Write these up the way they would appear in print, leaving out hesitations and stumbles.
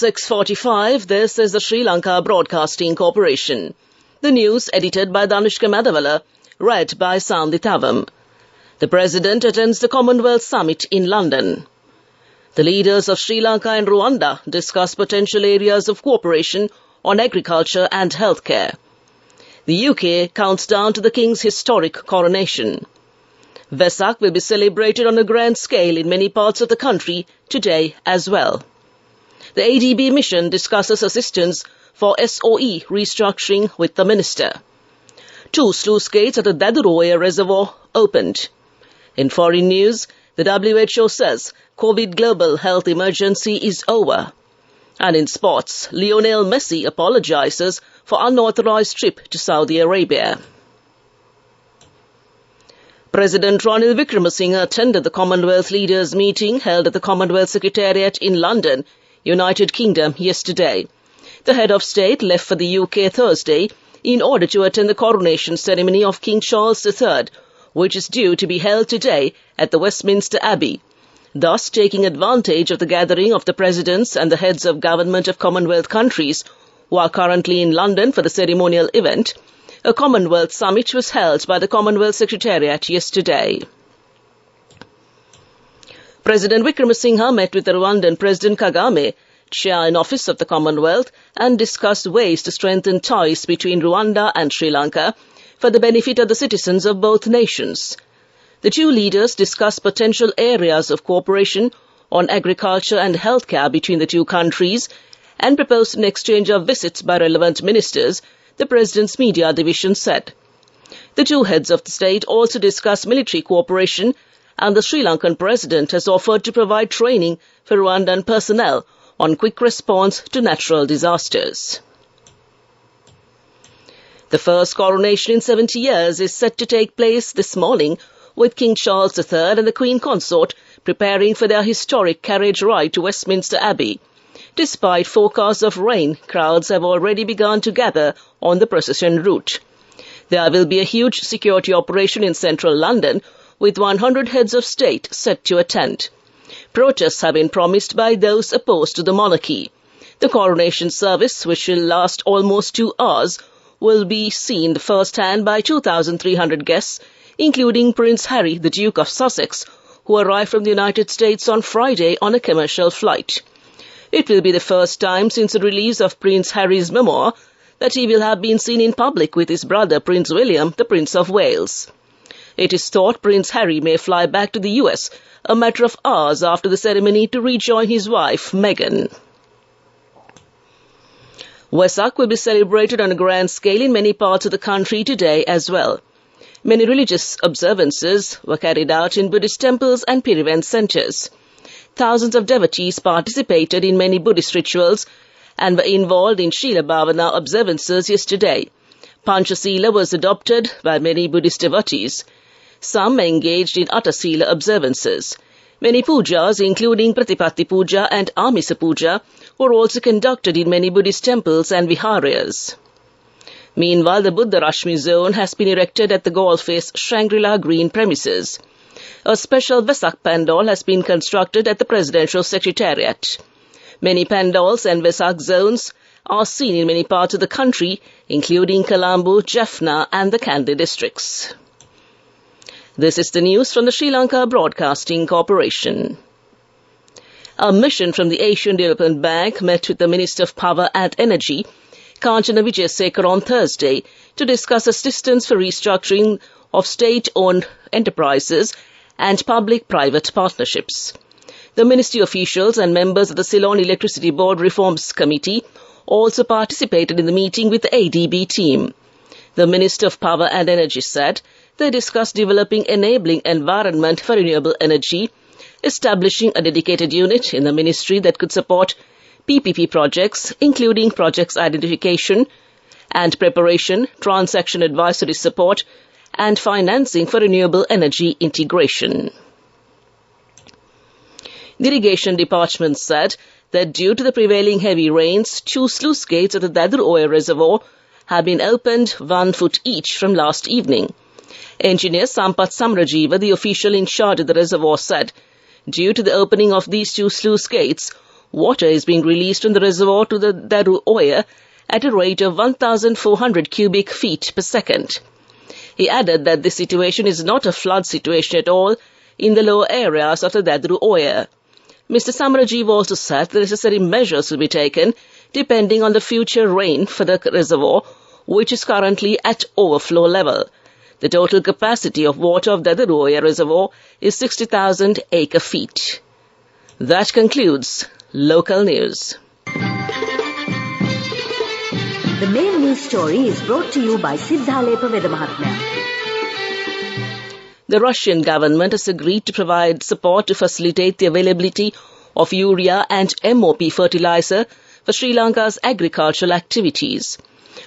6:45, this is the Sri Lanka Broadcasting Corporation. The news edited by Danushka Madhavala, read by Sandhi Thavam. The President attends the Commonwealth Summit in London. The leaders of Sri Lanka and Rwanda discuss potential areas of cooperation on agriculture and healthcare. The UK counts down to the King's historic coronation. Vesak will be celebrated on a grand scale in many parts of the country today as well. The ADB mission discusses assistance for SOE restructuring with the Minister. 2 sluice gates at the Daduroya Reservoir opened. In foreign news, the WHO says COVID global health emergency is over. And in sports, Lionel Messi apologizes for unauthorized trip to Saudi Arabia. President Ranil Wickremesinghe attended the Commonwealth Leaders' meeting held at the Commonwealth Secretariat in London, United Kingdom, yesterday. The head of state left for the UK Thursday in order to attend the coronation ceremony of King Charles III, which is due to be held today at the Westminster Abbey, thus taking advantage of the gathering of the presidents and the heads of government of Commonwealth countries who are currently in London for the ceremonial event. A Commonwealth Summit was held by the Commonwealth Secretariat yesterday. President Wickremesinghe met with the Rwandan President Kagame, chair in office of the Commonwealth, and discussed ways to strengthen ties between Rwanda and Sri Lanka for the benefit of the citizens of both nations. The two leaders discussed potential areas of cooperation on agriculture and healthcare between the two countries and proposed an exchange of visits by relevant ministers, the President's media division said. The two heads of the state also discussed military cooperation, and the Sri Lankan President has offered to provide training for Rwandan personnel on quick response to natural disasters. The first coronation in 70 years is set to take place this morning, with King Charles III and the Queen Consort preparing for their historic carriage ride to Westminster Abbey. Despite forecasts of rain, crowds have already begun to gather on the procession route. There will be a huge security operation in central London, with 100 heads of state set to attend. Protests have been promised by those opposed to the monarchy. The coronation service, which will last almost 2 hours, will be seen firsthand by 2,300 guests, including Prince Harry, the Duke of Sussex, who arrived from the United States on Friday on a commercial flight. It will be the first time since the release of Prince Harry's memoir that he will have been seen in public with his brother Prince William, the Prince of Wales. It is thought Prince Harry may fly back to the US a matter of hours after the ceremony to rejoin his wife, Meghan. Vesak will be celebrated on a grand scale in many parts of the country today as well. Many religious observances were carried out in Buddhist temples and Pirivan centers. Thousands of devotees participated in many Buddhist rituals and were involved in Shila Bhavana observances yesterday. Panchasila was adopted by many Buddhist devotees. Some engaged in Attasila observances. Many pujas, including Pratipatti Puja and Amisa Puja, were also conducted in many Buddhist temples and viharas. Meanwhile, the Buddha Rashmi zone has been erected at the Golf-Face Shangri-La Green premises. A special Vesak pandal has been constructed at the Presidential Secretariat. Many pandals and Vesak zones are seen in many parts of the country, including Colombo, Jaffna and the Kandy districts. This is the news from the Sri Lanka Broadcasting Corporation. A mission from the Asian Development Bank met with the Minister of Power and Energy, Kanchana Wijayasekara, on Thursday to discuss assistance for restructuring of state-owned enterprises and public-private partnerships. The ministry officials and members of the Ceylon Electricity Board Reforms Committee also participated in the meeting with the ADB team. The Minister of Power and Energy said they discussed developing enabling environment for renewable energy, establishing a dedicated unit in the ministry that could support PPP projects, including projects identification and preparation, transaction advisory support, and financing for renewable energy integration. The Irrigation Department said that due to the prevailing heavy rains, 2 sluice gates at the Daduroya Reservoir have been opened 1 foot each from last evening. Engineer Sampath Samrajiva, the official in charge of the reservoir, said, due to the opening of these 2 sluice gates, water is being released from the reservoir to the Daru-Oya at a rate of 1,400 cubic feet per second. He added that this situation is not a flood situation at all in the lower areas of the Daru-Oya. Mr. Samarajiv also said the necessary measures will be taken depending on the future rain for the reservoir, which is currently at overflow level. The total capacity of water of the Daru-Oya reservoir is 60,000 acre-feet. That concludes local news. The main news story is brought to you by Siddhalepa Vedamahatmya. The Russian government has agreed to provide support to facilitate the availability of urea and MOP fertilizer for Sri Lanka's agricultural activities.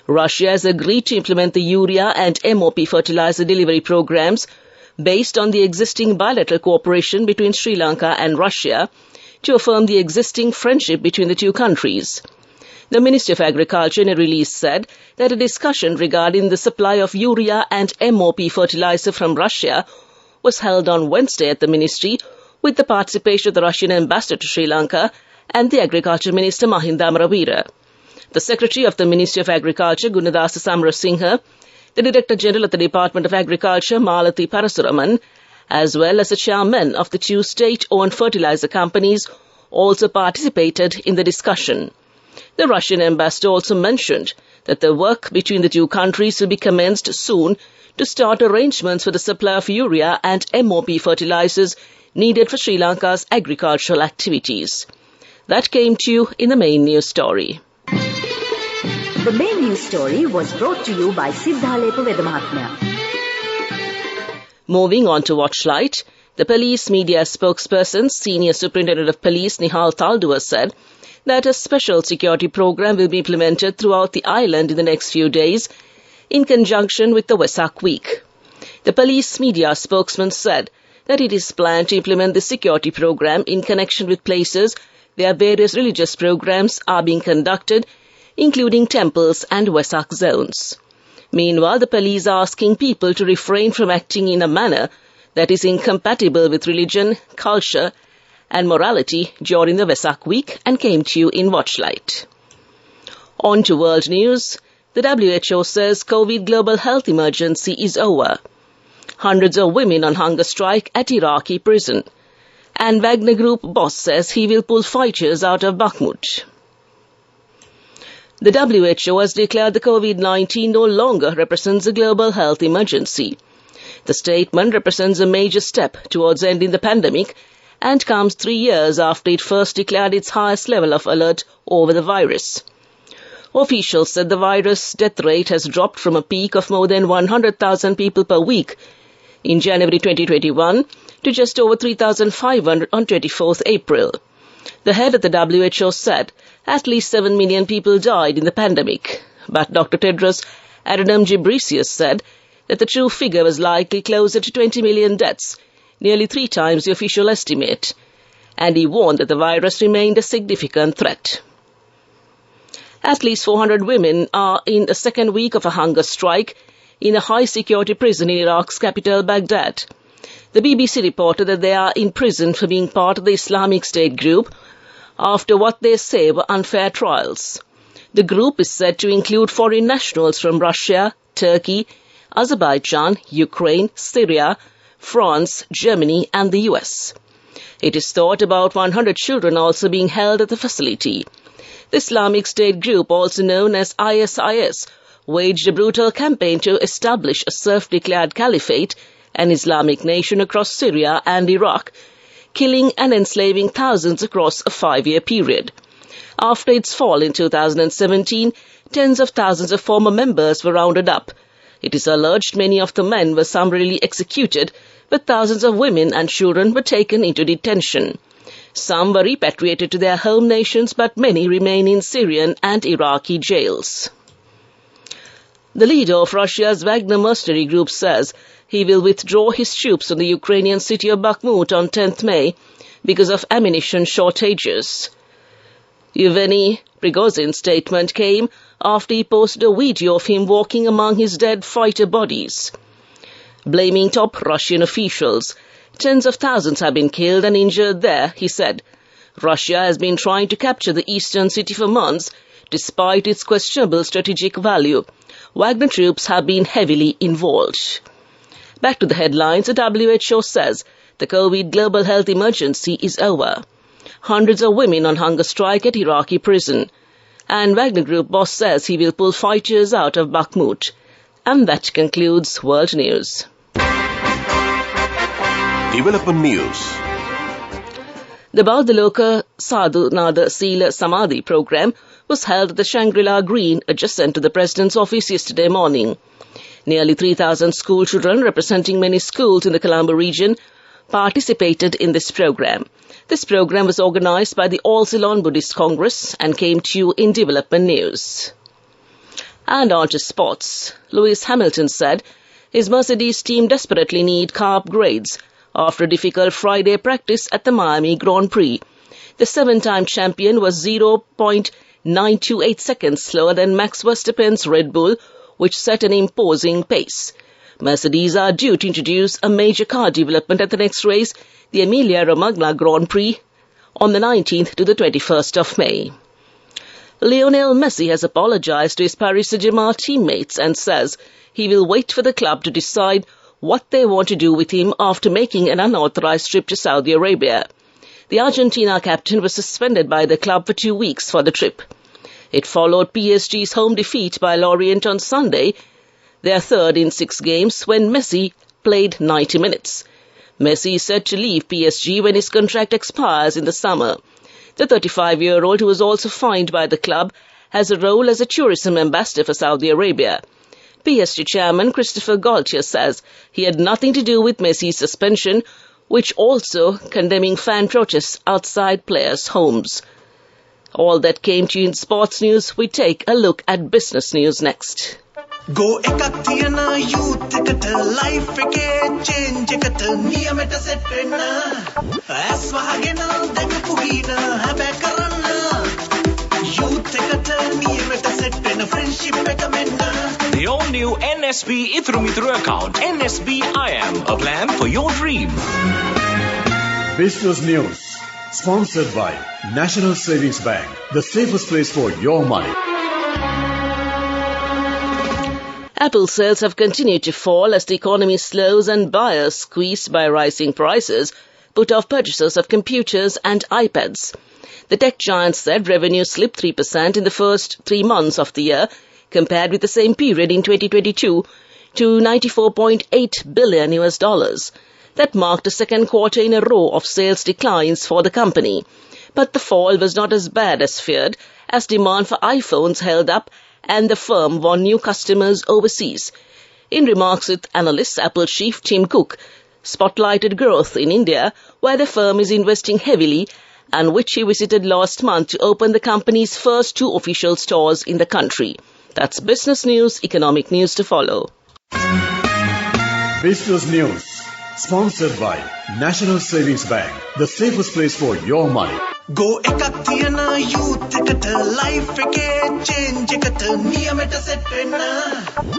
Russia has agreed to implement the urea and MOP fertilizer delivery programs based on the existing bilateral cooperation between Sri Lanka and Russia to affirm the existing friendship between the two countries. The Ministry of Agriculture in a release said that a discussion regarding the supply of urea and MOP fertilizer from Russia was held on Wednesday at the ministry with the participation of the Russian ambassador to Sri Lanka and the Agriculture Minister Mahinda Amaravira. The Secretary of the Ministry of Agriculture, Gunadasa Samarasinghe, the Director General of the Department of Agriculture, Malathi Parasuraman, as well as the chairman of the two state-owned fertilizer companies, also participated in the discussion. The Russian ambassador also mentioned that the work between the two countries will be commenced soon to start arrangements for the supply of urea and MOP fertilizers needed for Sri Lanka's agricultural activities. That came to you in the main news story. The main news story was brought to you by Siddhalepa Vedamahatmya. Moving on to Watchlight, the police media spokesperson, Senior Superintendent of Police Nihal Taldua said that a special security program will be implemented throughout the island in the next few days in conjunction with the Wesak Week. The police media spokesman said that it is planned to implement the security program in connection with places where various religious programs are being conducted, including temples and Wesak zones. Meanwhile, the police are asking people to refrain from acting in a manner that is incompatible with religion, culture, and morality during the Wesak Week and came to you in Watchlight. On to world news. The WHO says COVID global health emergency is over. Hundreds of women on hunger strike at Iraqi prison. And Wagner Group boss says he will pull fighters out of Bakhmut. The WHO has declared the COVID-19 no longer represents a global health emergency. The statement represents a major step towards ending the pandemic and comes 3 years after it first declared its highest level of alert over the virus. Officials said the virus death rate has dropped from a peak of more than 100,000 people per week in January 2021 to just over 3,500 on 24th April. The head of the WHO said at least 7 million people died in the pandemic, but Dr. Tedros Adhanom Ghebreyesus said that the true figure was likely closer to 20 million deaths, nearly 3 times the official estimate, and he warned that the virus remained a significant threat. At least 400 women are in the second week of a hunger strike in a high-security prison in Iraq's capital, Baghdad. The BBC reported that they are in prison for being part of the Islamic State group after what they say were unfair trials. The group is said to include foreign nationals from Russia, Turkey, Azerbaijan, Ukraine, Syria, France, Germany and the US. It is thought about 100 children also being held at the facility. The Islamic State group, also known as ISIS, waged a brutal campaign to establish a self-declared caliphate, an Islamic nation across Syria and Iraq, killing and enslaving thousands across a 5-year period. After its fall in 2017, tens of thousands of former members were rounded up. It is alleged many of the men were summarily executed, but thousands of women and children were taken into detention. Some were repatriated to their home nations, but many remain in Syrian and Iraqi jails. The leader of Russia's Wagner mercenary group says he will withdraw his troops from the Ukrainian city of Bakhmut on 10th May because of ammunition shortages. Yevgeny Prigozhin's statement came after he posted a video of him walking among his dead fighter bodies. Blaming top Russian officials, tens of thousands have been killed and injured there, he said. Russia has been trying to capture the eastern city for months, despite its questionable strategic value. Wagner troops have been heavily involved. Back to the headlines, the WHO says the COVID global health emergency is over. Hundreds of women on hunger strike at Iraqi prison. And Wagner Group boss says he will pull fighters out of Bakhmut. And that concludes World News. Development News. The Bauddhaloka Sadhu Nada Sila Samadhi program was held at the Shangri-La Green adjacent to the President's office yesterday morning. Nearly 3,000 school children representing many schools in the Colombo region participated in this program. This program was organized by the All Ceylon Buddhist Congress and came to you in Development News. And on to sports. Lewis Hamilton said his Mercedes team desperately need car upgrades after a difficult Friday practice at the Miami Grand Prix. The 7-time champion was 0.928 seconds slower than Max Verstappen's Red Bull, which set an imposing pace. Mercedes are due to introduce a major car development at the next race, the Emilia-Romagna Grand Prix, on the 19th to the 21st of May. Lionel Messi has apologized to his Paris Saint-Germain teammates and says he will wait for the club to decide what they want to do with him after making an unauthorized trip to Saudi Arabia. The Argentina captain was suspended by the club for 2 weeks for the trip. It followed PSG's home defeat by Lorient on Sunday, their third in 6 games, when Messi played 90 minutes. Messi is set to leave PSG when his contract expires in the summer. The 35-year-old, who was also fined by the club, has a role as a tourism ambassador for Saudi Arabia. PSG chairman Christopher Galtier says he had nothing to do with Messi's suspension, which also condemning fan protests outside players' homes. All that came to you in sports news. We take a look at business news next. Go ekaktiana youth ekata life eke change ekata niyameta set wenna aswahagena dekapugina habe karanna youth ekata niyameta set wenna friendship ekamenna. The all-new NSB Ithru account, NSB IAM, a plan for your dream. Business News, sponsored by National Savings Bank, the safest place for your money. Apple sales have continued to fall as the economy slows and buyers, squeezed by rising prices, put off purchases of computers and iPads. The tech giant said revenue slipped 3% in the first 3 months of the year, compared with the same period in 2022, to $94.8 billion. That marked the second quarter in a row of sales declines for the company. But the fall was not as bad as feared, as demand for iPhones held up and the firm won new customers overseas. In remarks with analysts, Apple chief Tim Cook spotlighted growth in India, where the firm is investing heavily, and which he visited last month to open the company's first 2 official stores in the country. That's business news, economic news to follow. Business News, sponsored by National Savings Bank, the safest place for your money. Go ekaktiana youth ekata life eke change ekata niyameta set wenna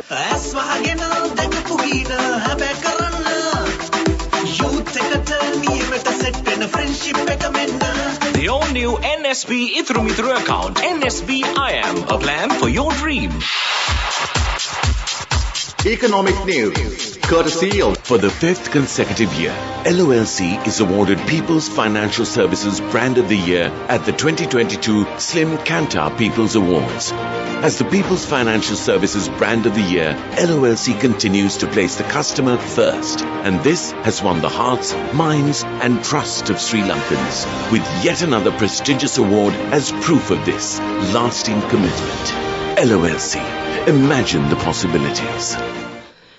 aswahagena dekapugina habe karanna youth ekata niyameta set wenna friendship ekamenna. The all-new NSB Ithru account, NSB IAM, a plan for your dream. Economic News, courtesy of... For the 5th consecutive year, LOLC is awarded People's Financial Services Brand of the Year at the 2022 Slim Kantar People's Awards. As the People's Financial Services Brand of the Year, LOLC continues to place the customer first, and this has won the hearts, minds and trust of Sri Lankans, with yet another prestigious award as proof of this lasting commitment. LOLC, imagine the possibilities.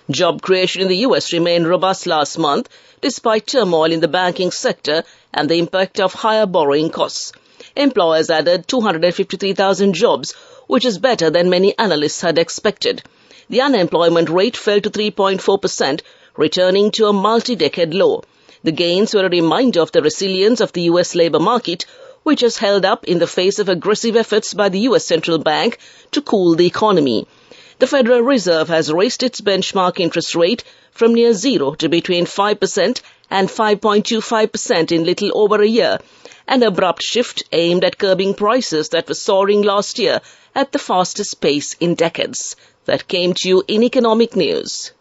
Job creation in the US remained robust last month, despite turmoil in the banking sector and the impact of higher borrowing costs. Employers added 253,000 jobs, which is better than many analysts had expected. The unemployment rate fell to 3.4%, returning to a multi-decade low. The gains were a reminder of the resilience of the US labor market, which has held up in the face of aggressive efforts by the US Central Bank to cool the economy. The Federal Reserve has raised its benchmark interest rate from near zero to between 5% and 5.25% in little over a year, an abrupt shift aimed at curbing prices that were soaring last year at the fastest pace in decades. That came to you in Economic News.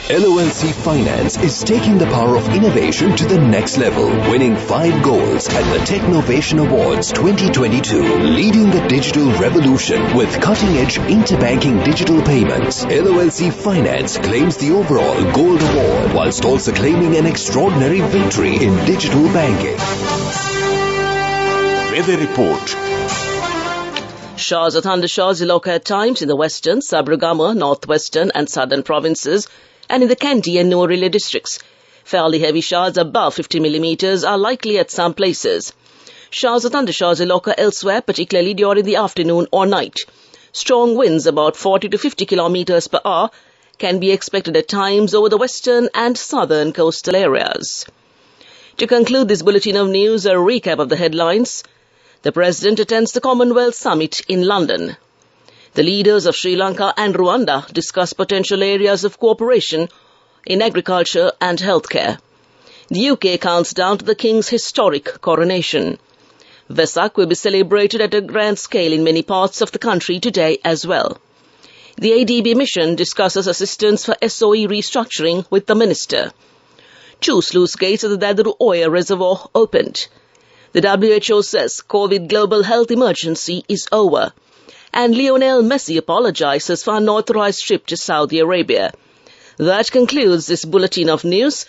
LOLC Finance is taking the power of innovation to the next level, winning 5 golds at the Technovation Awards 2022, leading the digital revolution with cutting-edge interbanking digital payments. LOLC Finance claims the overall gold award, whilst also claiming an extraordinary victory in digital banking. Weather report. Showers or thundershowers local at times in the western, Sabragama, northwestern and southern provinces, and in the Kandy and Noorele districts. Fairly heavy showers above 50 millimeters are likely at some places. Showers or thundershowers local elsewhere, particularly during the afternoon or night. Strong winds about 40 to 50 kilometers per hour can be expected at times over the western and southern coastal areas. To conclude this bulletin of news, a recap of the headlines. The President attends the Commonwealth Summit in London. The leaders of Sri Lanka and Rwanda discuss potential areas of cooperation in agriculture and healthcare. The UK counts down to the King's historic coronation. Vesak will be celebrated at a grand scale in many parts of the country today as well. The ADB mission discusses assistance for SOE restructuring with the Minister. 2 sluice gates at the Dadru Oya Reservoir opened. The WHO says COVID global health emergency is over. And Lionel Messi apologizes for unauthorized trip to Saudi Arabia. That concludes this bulletin of news.